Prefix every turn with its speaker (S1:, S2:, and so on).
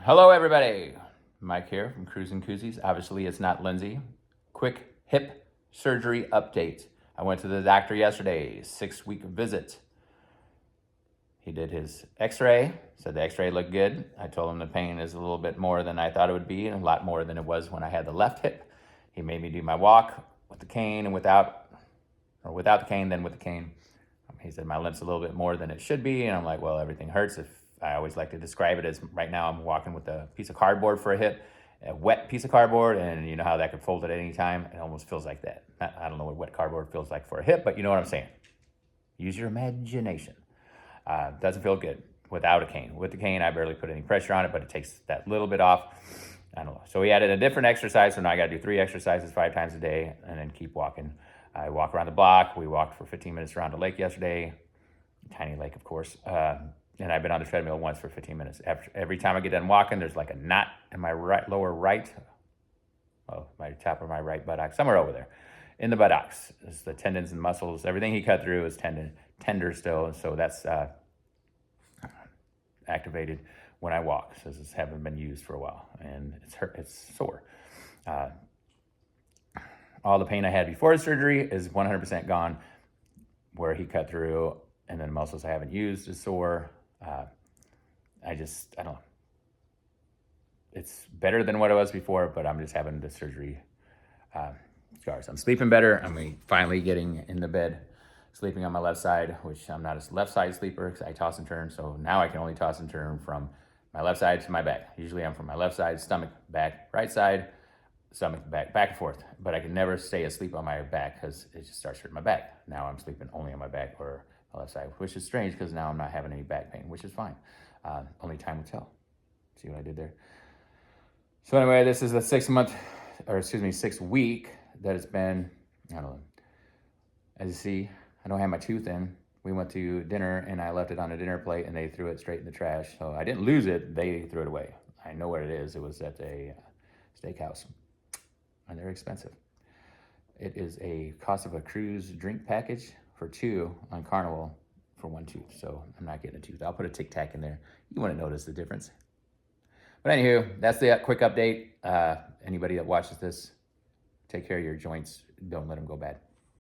S1: Hello, everybody. Mike here from Cruising Koozies. Obviously, it's not Lindsay. Quick hip surgery update. I went to the doctor yesterday, 6-week visit. He did his X-ray, said the X-ray looked good. I told him the pain is a little bit more than I thought it would be, and a lot more than it was when I had the left hip. He made me do my walk with the cane and without the cane, then with the cane. He said my limp's a little bit more than it should be, and I'm like, well, everything hurts. I always like to describe it as right now I'm walking with a piece of cardboard for a hip, a wet piece of cardboard, and you know how that could fold at any time? It almost feels like that. I don't know what wet cardboard feels like for a hip, but you know what I'm saying. Use your imagination. Doesn't feel good without a cane. With the cane, I barely put any pressure on it, but it takes that little bit off. I don't know. So we added a different exercise, so now I got to do 3 exercises 5 times a day and then keep walking. I walk around the block. We walked for 15 minutes around the lake yesterday. Tiny lake, of course. And I've been on the treadmill once for 15 minutes. Every time I get done walking, there's like a knot in my lower right, my top of my right buttock, somewhere over there. In the buttocks, it's the tendons and muscles. Everything he cut through is tender still, and so that's activated when I walk. So this hasn't been used for a while, and it's sore. All the pain I had before the surgery is 100% gone. Where he cut through, and then muscles I haven't used is sore. I don't know. It's better than what it was before, but I'm just having the surgery scars. I'm sleeping better. I'm finally getting in the bed, sleeping on my left side, which I'm not a left side sleeper because I toss and turn. So now I can only toss and turn from my left side to my back. Usually I'm from my left side, stomach, back, right side, stomach, back and forth. But I can never stay asleep on my back because it just starts hurting my back. Now I'm sleeping only on my back or my left side, which is strange because now I'm not having any back pain, which is fine. Only time will tell. See what I did there? So anyway, this is the 6 week that it's been. I don't know. As you see, I don't have my tooth in. We went to dinner and I left it on a dinner plate and they threw it straight in the trash. So I didn't lose it. They threw it away. I know what it is. It was at a steakhouse and they're expensive. It is a cost of a cruise drink package for 2 on Carnival for 1 tooth. So I'm not getting a tooth. I'll put a Tic Tac in there. You want to notice the difference. But anywho, that's the quick update. Anybody that watches this, take care of your joints. Don't let them go bad.